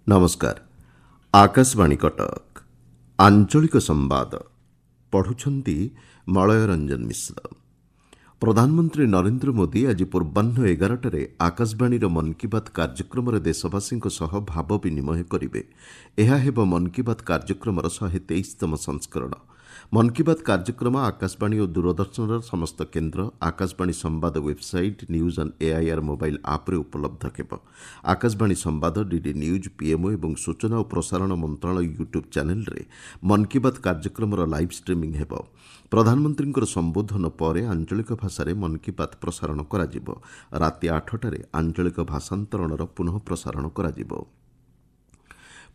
नमस्कार। आकाशवाणी कटक आंचलिक संवाद पढ़ुछंती मलय रंजन मिश्र। प्रधानमंत्री नरेंद्र मोदी आज पूर्वाह्न 11टारे आकाशवाणी मन की बात कार्यक्रम देशवासी भाव विनिमय करेंगे। यह हेब मन की बात कार्यक्रम 123तम संस्करण। मन की बात कार्यक्रम आकाशवाणी और दूरदर्शन समस्त केन्द्र, आकाशवाणी संवाद website, news on AIR mobile आप उपलब्ध हेब। आकाशवाणी संवाद, डीडी न्यूज, पीएमओ और सूचना और प्रसारण मंत्रालय यूट्यूब चैनल रे मन की बात कार्यक्रम लाइव स्ट्रीमिंग हेब। प्रधानमंत्री संबोधन पर आंचलिक भाषा मन की बात प्रसारण करा जिवो। राति 8टारे आंचलिक भाषांतरणर पुनः प्रसारण करा जिवो।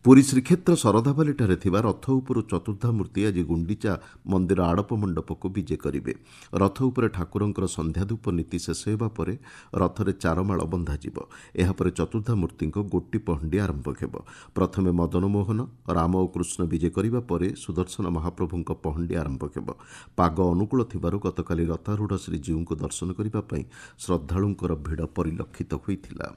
पुरी श्रीक्षेत्र शरधाबालीଠାରେ ଥିବା ରଥ ଉପରୁ ଚତୁର୍ଦ୍ଧାମୂର୍ତ୍ତି ଆଜି ଗୁଣ୍ଡିଚା ମନ୍ଦିର ଆଡ଼ପ ମଣ୍ଡପକୁ ବିଜେ କରିବେ। ରଥ ଉପରେ ଠାକୁରଙ୍କର ସନ୍ଧ୍ୟାଧୂପ ନୀତି ଶେଷ ହେବା ପରେ ରଥରେ ଚାରମାଳ ବନ୍ଧାଯିବ। ଏହାପରେ ଚତୁର୍ଦ୍ଧାମୂର୍ତ୍ତିଙ୍କ ଗୋଟି ପହଣ୍ଡି ଆରମ୍ଭ ହେବ। ପ୍ରଥମେ ମଦନମୋହନ, ରାମ ଓ କୃଷ୍ଣ ବିଜେ କରିବା ପରେ ସୁଦର୍ଶନ ମହାପ୍ରଭୁଙ୍କ ପହଣ୍ଡି ଆରମ୍ଭ ହେବ। ପାଗ ଅନୁକୂଳ ଥିବାରୁ ଗତକାଲି ରଥାରୂଢ଼ ଶ୍ରୀଜୀଉଙ୍କୁ ଦର୍ଶନ କରିବା ପାଇଁ ଶ୍ରଦ୍ଧାଳୁଙ୍କର ଭିଡ଼ ପରିଲକ୍ଷିତ ହୋଇଥିଲା।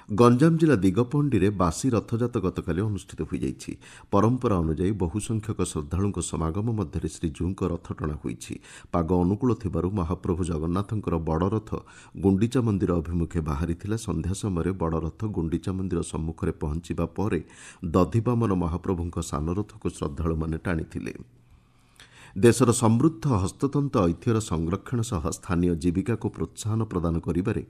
ଗଞ୍ଜାମ ଜିଲ୍ଲା ଦିଗପହଣ୍ଡିରେ ବାସି ରଥଯାତ ଗତକାଲି ଅନୁଷ୍ଠିତ ହୋଇଯାଇଛି। ପରମ୍ପରା ଅନୁଯାୟୀ ବହୁ ସଂଖ୍ୟକ ଶ୍ରଦ୍ଧାଳୁଙ୍କ ସମାଗମ ମଧ୍ୟରେ ଶ୍ରୀଜୀଉଙ୍କ ରଥଟଣା ହୋଇଛି। ପାଗ ଅନୁକୂଳ ଥିବାରୁ ମହାପ୍ରଭୁ ଜଗନ୍ନାଥଙ୍କର ବଡ଼ରଥ ଗୁଣ୍ଡିଚା ମନ୍ଦିର ଅଭିମୁଖେ ବାହାରିଥିଲା। ସନ୍ଧ୍ୟା ସମୟରେ ବଡ଼ରଥ ଗୁଣ୍ଡିଚା ମନ୍ଦିର ସମ୍ମୁଖରେ ପହଞ୍ଚିବା ପରେ ଦଧିବାମନ ମହାପ୍ରଭୁଙ୍କ ସାନରଥକୁ ଶ୍ରଦ୍ଧାଳୁମାନେ ଟାଣିଥିଲେ। ଦେଶର ସମୃଦ୍ଧ ହସ୍ତତନ୍ତ ଐତିହ୍ୟର ସଂରକ୍ଷଣ ସହ ସ୍ଥାନୀୟ ଜୀବିକାକୁ ପ୍ରୋତ୍ସାହନ ପ୍ରଦାନ କରିବାରେ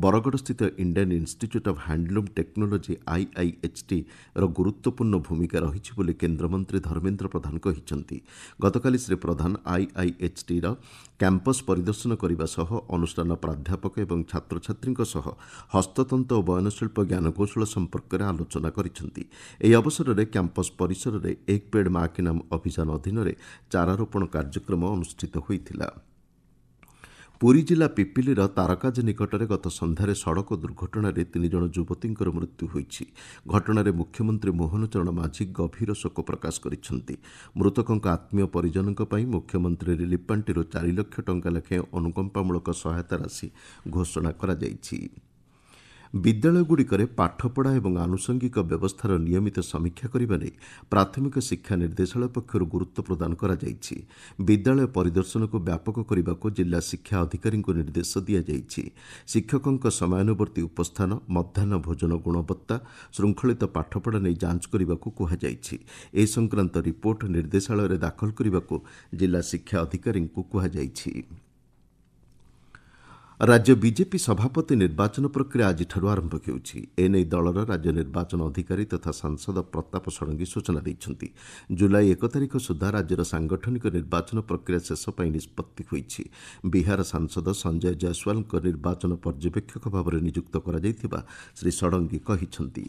ବରଗଡ଼ସ୍ଥିତ Indian Institute of Handloom Technology IIHT ର ଗୁରୁତ୍ୱପୂର୍ଣ୍ଣ ଭୂମିକା ରହିଛି ବୋଲି କେନ୍ଦ୍ରମନ୍ତ୍ରୀ ଧର୍ମେନ୍ଦ୍ର ପ୍ରଧାନ କହିଛନ୍ତି। ଗତକାଲି ଶ୍ରୀ ପ୍ରଧାନ ଆଇଆଇଏଚ୍ଟିର କ୍ୟାମ୍ପସ୍ ପରିଦର୍ଶନ କରିବା ସହ ଅନୁଷ୍ଠାନ ପ୍ରାଧ୍ୟାପକ ଏବଂ ଛାତ୍ରଛାତ୍ରୀଙ୍କ ସହ ହସ୍ତତନ୍ତ ଓ ବୟନଶିଳ୍ପ ଜ୍ଞାନକୌଶଳ ସମ୍ପର୍କରେ ଆଲୋଚନା କରିଛନ୍ତି। ଏହି ଅବସରରେ କ୍ୟାମ୍ପସ୍ ପରିସରରେ ଏକ ପେଡ୍ ମା କି ନାମ ଅଭିଯାନ ଅଧୀନରେ ଚାରାରୋପଣ କାର୍ଯ୍ୟକ୍ରମ ଅନୁଷ୍ଠିତ ହୋଇଥିଲା। ପୁରୀ ଜିଲ୍ଲା ପିପିଲିର ତାରକାଜ ନିକଟରେ ଗତ ସନ୍ଧ୍ୟାରେ ସଡ଼କ ଦୁର୍ଘଟଣାରେ 3 ଜଣ ଯୁବତୀଙ୍କର ମୃତ୍ୟୁ ହୋଇଛି। ଘଟଣାରେ ମୁଖ୍ୟମନ୍ତ୍ରୀ ମୋହନ ଚରଣ ମାଝୀ ଗଭୀର ଶୋକ ପ୍ରକାଶ କରିଛନ୍ତି। ମୃତକଙ୍କ ଆତ୍ମୀୟ ପରିଜନଙ୍କ ପାଇଁ ମୁଖ୍ୟମନ୍ତ୍ରୀ ରିଲିଫ୍ ପାଣ୍ଠିରୁ 4 ଲକ୍ଷ ଟଙ୍କା ଲେଖାଏଁ ଅନୁକମ୍ପାମୂଳକ ସହାୟତା ରାଶି ଘୋଷଣା କରାଯାଇଛି। ବିଦ୍ୟାଳୟଗୁଡ଼ିକରେ ପାଠପଢ଼ା ଏବଂ ଆନୁଷଙ୍ଗିକ ବ୍ୟବସ୍ଥାର ନିୟମିତ ସମୀକ୍ଷା କରିବା ନେଇ ପ୍ରାଥମିକ ଶିକ୍ଷା ନିର୍ଦ୍ଦେଶାଳୟ ପକ୍ଷରୁ ଗୁରୁତ୍ୱ ପ୍ରଦାନ କରାଯାଇଛି। ବିଦ୍ୟାଳୟ ପରିଦର୍ଶନକୁ ବ୍ୟାପକ କରିବାକୁ ଜିଲ୍ଲା ଶିକ୍ଷା ଅଧିକାରୀଙ୍କୁ ନିର୍ଦ୍ଦେଶ ଦିଆଯାଇଛି। ଶିକ୍ଷକଙ୍କ ସମୟାନୁବର୍ତ୍ତୀ ଉପସ୍ଥାନ, ମଧ୍ୟାହ୍ନ ଭୋଜନ ଗୁଣବତ୍ତା, ଶୃଙ୍ଖଳିତ ପାଠପଢ଼ା ନେଇ ଯାଞ୍ଚ କରିବାକୁ କୁହାଯାଇଛି। ଏ ସଂକ୍ରାନ୍ତ ରିପୋର୍ଟ ନିର୍ଦ୍ଦେଶାଳୟରେ ଦାଖଲ କରିବାକୁ ଜିଲ୍ଲା ଶିକ୍ଷା ଅଧିକାରୀଙ୍କୁ କୁହାଯାଇଛି। ରାଜ୍ୟ ବିଜେପି ସଭାପତି ନିର୍ବାଚନ ପ୍ରକ୍ରିୟା ଆଜିଠାରୁ ଆରମ୍ଭ ହେଉଛି। ଏନେଇ ଦଳର ରାଜ୍ୟ ନିର୍ବାଚନ ଅଧିକାରୀ ତଥା ସାଂସଦ ପ୍ରତାପ ଷଡ଼ଙ୍ଗୀ ସୂଚନା ଦେଇଛନ୍ତି। ଜୁଲାଇ 1 ତାରିଖ ସୁଦ୍ଧା ରାଜ୍ୟର ସାଂଗଠନିକ ନିର୍ବାଚନ ପ୍ରକ୍ରିୟା ଶେଷ ପାଇଁ ନିଷ୍ପତ୍ତି ହୋଇଛି। ବିହାର ସାଂସଦ ସଞ୍ଜୟ ଜୟସ୍ୱାଲଙ୍କ ନିର୍ବାଚନ ପର୍ଯ୍ୟବେକ୍ଷକ ଭାବରେ ନିଯୁକ୍ତ କରାଯାଇଥିବା ଶ୍ରୀ ଷଡ଼ଙ୍ଗୀ କହିଛନ୍ତି।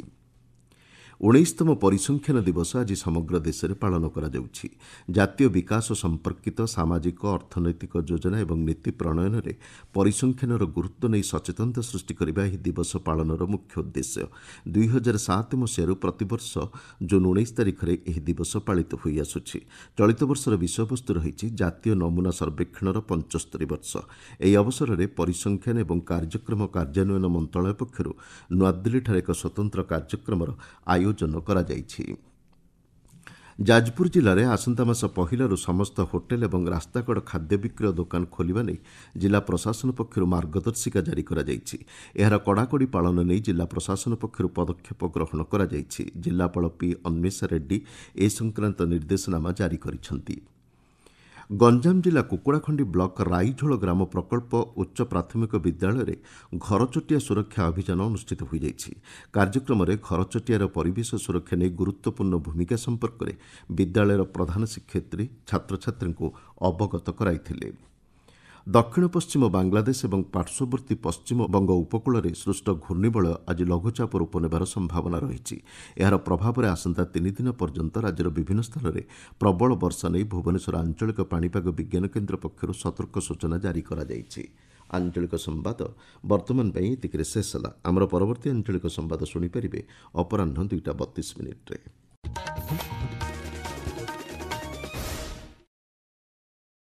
19ତମ ପରିସଂଖ୍ୟାନ ଦିବସ ଆଜି ସମଗ୍ର ଦେଶରେ ପାଳନ କରାଯାଉଛି। ଜାତୀୟ ବିକାଶ ସମ୍ପର୍କିତ ସାମାଜିକ ଅର୍ଥନୈତିକ ଯୋଜନା ଏବଂ ନୀତି ପ୍ରଣୟନରେ ପରିସଂଖ୍ୟାନର ଗୁରୁତ୍ୱ ନେଇ ସଚେତନତା ସୃଷ୍ଟି କରିବା ଏହି ଦିବସ ପାଳନର ମୁଖ୍ୟ ଉଦ୍ଦେଶ୍ୟ। 2007 ମସିହାରୁ ପ୍ରତିବର୍ଷ ଜୁନ୍ 19 ତାରିଖରେ ଏହି ଦିବସ ପାଳିତ ହୋଇଆସୁଛି। ଚଳିତ ବର୍ଷର ବିଷୟବସ୍ତୁ ରହିଛି ଜାତୀୟ ନମୁନା ସର୍ବେକ୍ଷଣର 75 ବର୍ଷ। ଏହି ଅବସରରେ ପରିସଂଖ୍ୟାନ ଏବଂ କାର୍ଯ୍ୟକ୍ରମ କାର୍ଯ୍ୟାନ୍ୱୟନ ମନ୍ତ୍ରଣାଳୟ ପକ୍ଷରୁ ନୂଆଦିଲ୍ଲୀଠାରେ ଏକ ସ୍ୱତନ୍ତ୍ର କାର୍ଯ୍ୟକ୍ରମର ଆୟୋଜନ କରାଯାଇଛି। ଯାଜପୁର ଜିଲ୍ଲାରେ ଆସନ୍ତା ମାସ ପହିଲାରୁ ସମସ୍ତ ହୋଟେଲ ଏବଂ ରାସ୍ତାକଡ଼ ଖାଦ୍ୟ ବିକ୍ରୟ ଦୋକାନ ଖୋଲିବା ନେଇ ଜିଲ୍ଲା ପ୍ରଶାସନ ପକ୍ଷରୁ ମାର୍ଗଦର୍ଶିକା ଜାରି କରାଯାଇଛି। ଏହାର କଡ଼ାକଡ଼ି ପାଳନ ନେଇ ଜିଲ୍ଲା ପ୍ରଶାସନ ପକ୍ଷରୁ ପଦକ୍ଷେପ ଗ୍ରହଣ କରାଯାଇଛି। ଜିଲ୍ଲାପାଳ ପି ଅନ୍ମେଷା ରେଡ୍ଡି ଏ ସଂକ୍ରାନ୍ତ ନିର୍ଦ୍ଦେଶନାମା ଜାରି କରିଛନ୍ତି। ଗଞ୍ଜାମ ଜିଲ୍ଲା କୁକୁଡ଼ାଖଣ୍ଡି ବ୍ଲକ ରାଇଝୋଳ ଗ୍ରାମ ପ୍ରକଳ୍ପ ଉଚ୍ଚ ପ୍ରାଥମିକ ବିଦ୍ୟାଳୟରେ ଘରଚଟିଆ ସୁରକ୍ଷା ଅଭିଯାନ ଅନୁଷ୍ଠିତ ହୋଇଯାଇଛି। କାର୍ଯ୍ୟକ୍ରମରେ ଘରଚଟିଆର ପରିବେଶ ସୁରକ୍ଷା ନେଇ ଗୁରୁତ୍ୱପୂର୍ଣ୍ଣ ଭୂମିକା ସମ୍ପର୍କରେ ବିଦ୍ୟାଳୟର ପ୍ରଧାନ ଶିକ୍ଷୟିତ୍ରୀ ଛାତ୍ରଛାତ୍ରୀଙ୍କୁ ଅବଗତ କରାଇଥିଲେ। ଦକ୍ଷିଣ ପଶ୍ଚିମ ବାଂଲାଦେଶ ଏବଂ ପାର୍ଶ୍ୱବର୍ତ୍ତୀ ପଶ୍ଚିମବଙ୍ଗ ଉପକୂଳରେ ସୃଷ୍ଟ ଘୂର୍ଣ୍ଣିବଳୟ ଆଜି ଲଘୁଚାପ ରୂପ ନେବାର ସମ୍ଭାବନା ରହିଛି। ଏହାର ପ୍ରଭାବରେ ଆସନ୍ତା 3 ଦିନ ପର୍ଯ୍ୟନ୍ତ ରାଜ୍ୟର ବିଭିନ୍ନ ସ୍ଥାନରେ ପ୍ରବଳ ବର୍ଷା ନେଇ ଭୁବନେଶ୍ୱର ଆଞ୍ଚଳିକ ପାଣିପାଗ ବିଜ୍ଞାନ କେନ୍ଦ୍ର ପକ୍ଷରୁ ସତର୍କ ସୂଚନା ଜାରି କରାଯାଇଛି। ଆଞ୍ଚଳିକ ସମ୍ବାଦ ବର୍ତ୍ତମାନ ପାଇଁ ଏତିକିରେ ଶେଷ ହେଲା। ଆମର ପରବର୍ତ୍ତୀ ଆଞ୍ଚଳିକ ସମ୍ବାଦ ଶୁଣିପାରିବେ ଅପରାହ୍ନ 2ଟା 32 ମିନିଟ୍ରେ।